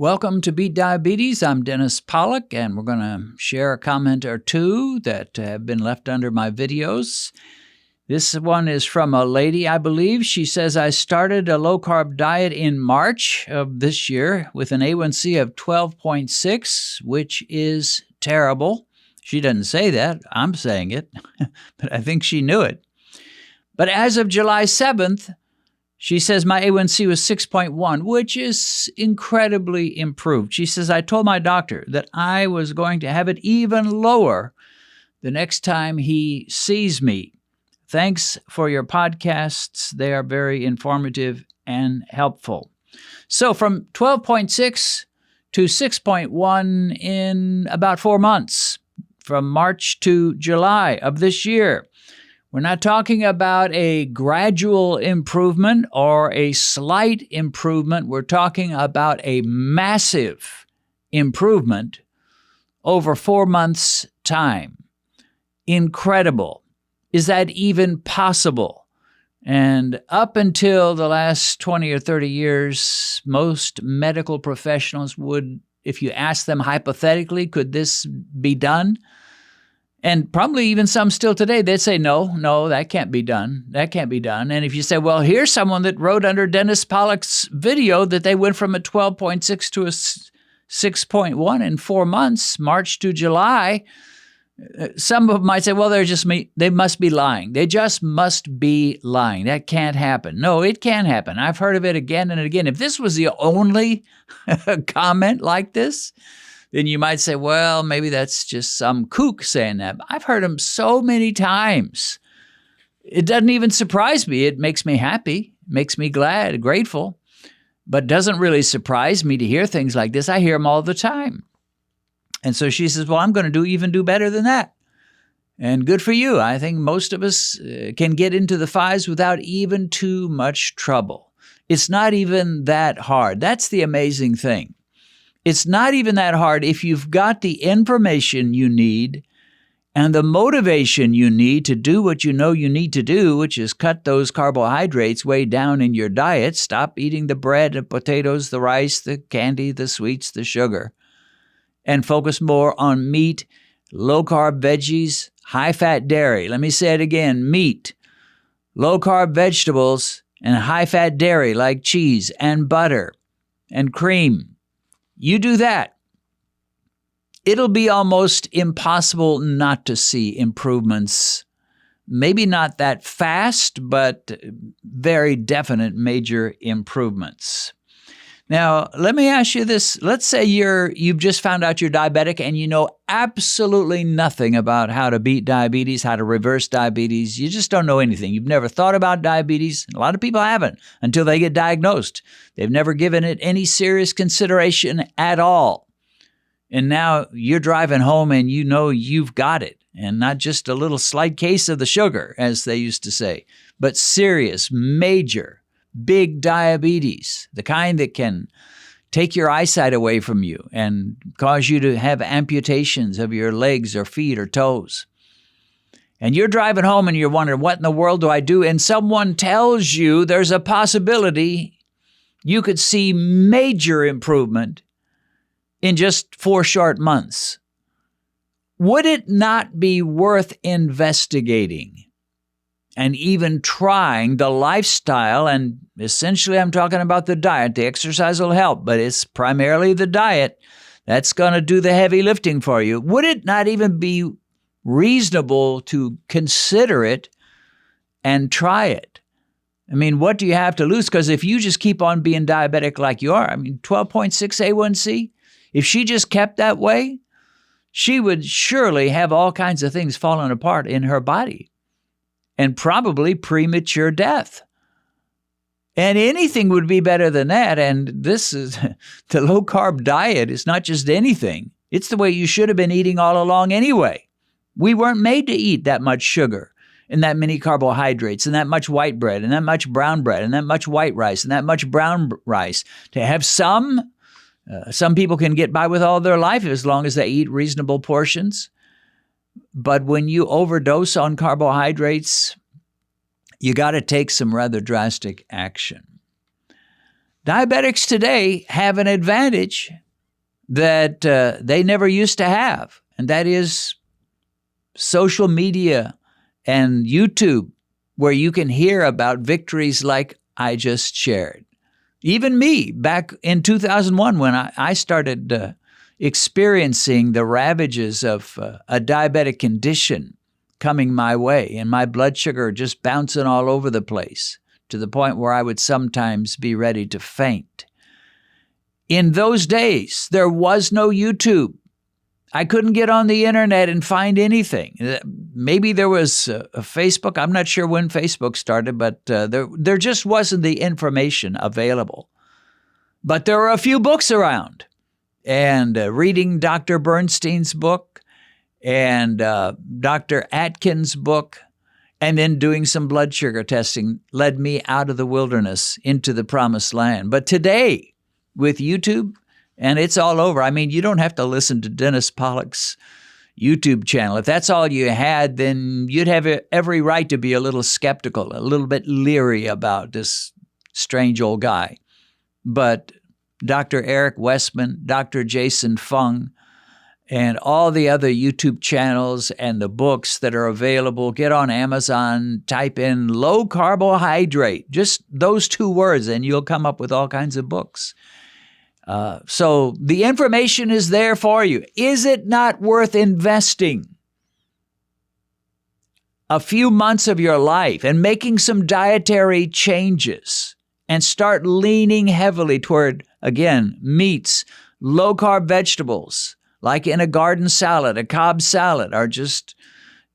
Welcome to Beat Diabetes. I'm Dennis Pollock, and we're going to share a comment or two that have been left under my videos. This one is from a lady, I believe. She says, I started a low-carb diet in March of this year with an A1c of 12.6, which is terrible. She doesn't say that. I'm saying it, but I think she knew it. But as of July 7th, she says my A1c was 6.1, which is incredibly improved. She says, I told my doctor that I was going to have it even lower the next time he sees me. Thanks for your podcasts. They are very informative and helpful. So from 12.6 to 6.1 in about 4 months, from March to July of this year. We're not talking about a gradual improvement or a slight improvement. We're talking about a massive improvement over 4 months' time. Incredible. Is that even possible? And up until the last 20 or 30 years, most medical professionals would, if you ask them hypothetically, could this be done? And probably even some still today, they'd say, no, that can't be done. That can't be done. And if you say, well, here's someone that wrote under Dennis Pollock's video that they went from a 12.6 to a 6.1 in 4 months, March to July, some of them might say, well, they must be lying. They just must be lying. That can't happen. No, it can happen. I've heard of it again and again. If this was the only comment like this, then you might say, well, maybe that's just some kook saying that. But I've heard them so many times. It doesn't even surprise me. It makes me happy, makes me glad, grateful, but doesn't really surprise me to hear things like this. I hear them all the time. And so she says, well, I'm going to even do better than that. And good for you. I think most of us can get into the fives without even too much trouble. It's not even that hard. That's the amazing thing. It's not even that hard if you've got the information you need and the motivation you need to do what you know you need to do, which is cut those carbohydrates way down in your diet. Stop eating the bread, the potatoes, the rice, the candy, the sweets, the sugar, and focus more on meat, low-carb veggies, high-fat dairy. Let me say it again, meat, low-carb vegetables, and high-fat dairy like cheese and butter and cream. You do that, it'll be almost impossible not to see improvements. Maybe not that fast, but very definite major improvements. Now, let me ask you this. Let's say you've just found out you're diabetic and you know absolutely nothing about how to beat diabetes, how to reverse diabetes. You just don't know anything. You've never thought about diabetes. A lot of people haven't until they get diagnosed. They've never given it any serious consideration at all. And now you're driving home and you know you've got it. And not just a little slight case of the sugar, as they used to say, but serious, major, big diabetes, the kind that can take your eyesight away from you and cause you to have amputations of your legs or feet or toes. And you're driving home and you're wondering, what in the world do I do? And someone tells you there's a possibility you could see major improvement in just 4 short months. Would it not be worth investigating and even trying the lifestyle? And essentially I'm talking about the diet. The exercise will help, but it's primarily the diet that's going to do the heavy lifting for you. Would it not even be reasonable to consider it and try it? I mean, what do you have to lose? Because if you just keep on being diabetic like you are, 12.6 A1c, if she just kept that way, she would surely have all kinds of things falling apart in her body and probably premature death. And anything would be better than that. And this is the low-carb diet is not just anything. It's the way you should have been eating all along anyway. We weren't made to eat that much sugar and that many carbohydrates and that much white bread and that much brown bread and that much white rice and that much brown rice. To have some people can get by with all their life as long as they eat reasonable portions. But when you overdose on carbohydrates, you got to take some rather drastic action. Diabetics today have an advantage that they never used to have, and that is social media and YouTube, where you can hear about victories like I just shared. Even me, back in 2001, when I started experiencing the ravages of a diabetic condition coming my way, and my blood sugar just bouncing all over the place to the point where I would sometimes be ready to faint. In those days, there was no YouTube. I couldn't get on the internet and find anything. Maybe there was a Facebook. I'm not sure when Facebook started, but there just wasn't the information available. But there were a few books around. And reading Dr. Bernstein's book and Dr. Atkins' book, and then doing some blood sugar testing led me out of the wilderness into the promised land. But today, with YouTube, and it's all over. I mean, you don't have to listen to Dennis Pollock's YouTube channel. If that's all you had, then you'd have every right to be a little skeptical, a little bit leery about this strange old guy. But Dr. Eric Westman, Dr. Jason Fung, and all the other YouTube channels and the books that are available, get on Amazon, type in low carbohydrate, just those two words, and you'll come up with all kinds of books. So the information is there for you. Is it not worth investing a few months of your life and making some dietary changes and start leaning heavily toward, again, meats, low-carb vegetables, like in a garden salad, a Cobb salad, or just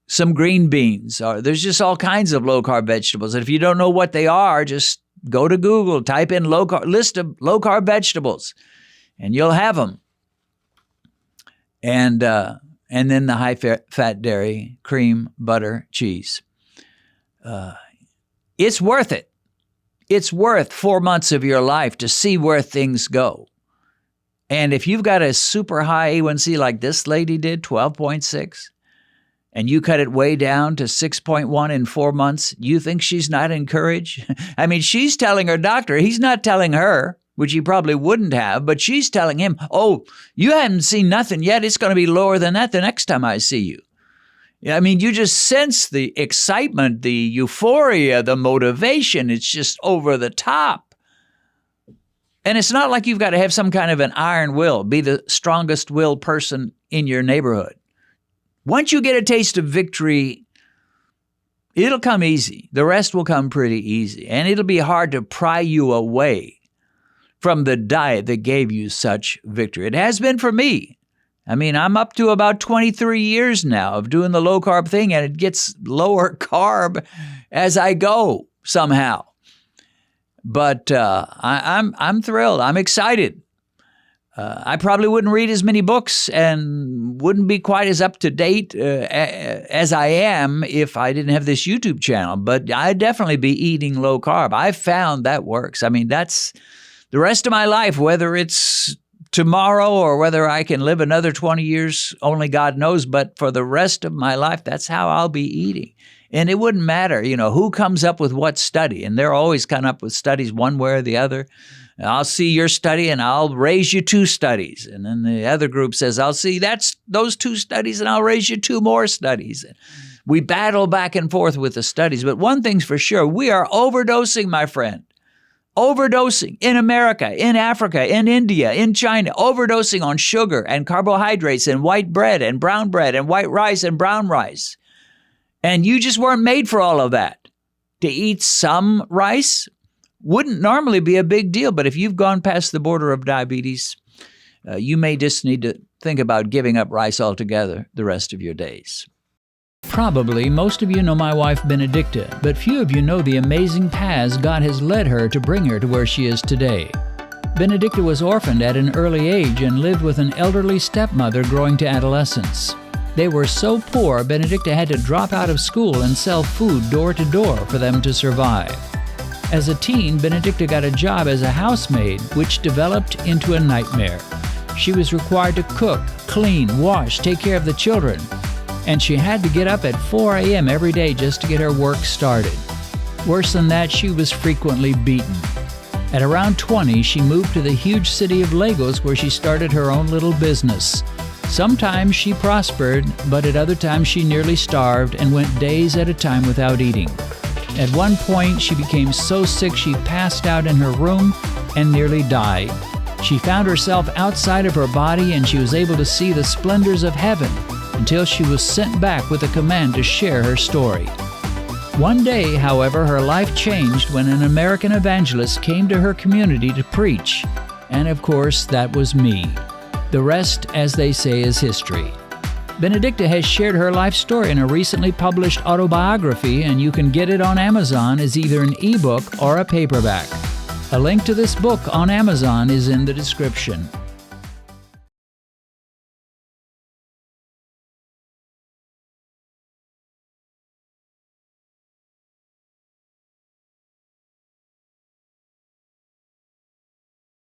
some green beans, or there's just all kinds of low-carb vegetables. And if you don't know what they are, just go to Google, type in list of low-carb vegetables, and you'll have them. And then the high-fat dairy, cream, butter, cheese. It's worth it. It's worth 4 months of your life to see where things go. And if you've got a super high A1c like this lady did, 12.6, and you cut it way down to 6.1 in 4 months, you think she's not encouraged? I mean, she's telling her doctor, he's not telling her, which he probably wouldn't have, but she's telling him, oh, you haven't seen nothing yet. It's going to be lower than that the next time I see you. I mean, you just sense the excitement, the euphoria, the motivation. It's just over the top. And it's not like you've got to have some kind of an iron will, be the strongest willed person in your neighborhood. Once you get a taste of victory, it'll come easy. The rest will come pretty easy. And it'll be hard to pry you away from the diet that gave you such victory. It has been for me. I mean, I'm up to about 23 years now of doing the low carb thing, and it gets lower carb as I go somehow. But I'm thrilled. I'm excited. I probably wouldn't read as many books and wouldn't be quite as up to date as I am if I didn't have this YouTube channel. But I'd definitely be eating low carb. I've found that works. I mean, that's the rest of my life, whether it's tomorrow or whether I can live another 20 years, only God knows. But for the rest of my life, that's how I'll be eating. And it wouldn't matter, who comes up with what study. And they're always coming up with studies one way or the other. I'll see your study and I'll raise you 2 studies. And then the other group says, I'll see those 2 studies and I'll raise you 2 more studies. We battle back and forth with the studies. But one thing's for sure, we are overdosing, my friend. Overdosing in America, in Africa, in India, in China, overdosing on sugar and carbohydrates and white bread and white rice and brown rice. And you just weren't made for all of that. To eat some rice wouldn't normally be a big deal, but if you've gone past the border of diabetes, you may just need to think about giving up rice altogether the rest of your days. Probably most of you know my wife Benedicta, but few of you know the amazing paths God has led her to bring her to where she is today. Benedicta was orphaned at an early age and lived with an elderly stepmother growing to adolescence. They were so poor, Benedicta had to drop out of school and sell food door to door for them to survive. As a teen, Benedicta got a job as a housemaid, which developed into a nightmare. She was required to cook, clean, wash, take care of the children, and she had to get up at 4 a.m. every day just to get her work started. Worse than that, she was frequently beaten. At around 20, she moved to the huge city of Lagos where she started her own little business. Sometimes she prospered, but at other times she nearly starved and went days at a time without eating. At one point, she became so sick she passed out in her room and nearly died. She found herself outside of her body and she was able to see the splendors of heaven until she was sent back with a command to share her story. One day, however, her life changed when an American evangelist came to her community to preach. And of course, that was me. The rest, as they say, is history. Benedicta has shared her life story in a recently published autobiography, and you can get it on Amazon as either an ebook or a paperback. A link to this book on Amazon is in the description.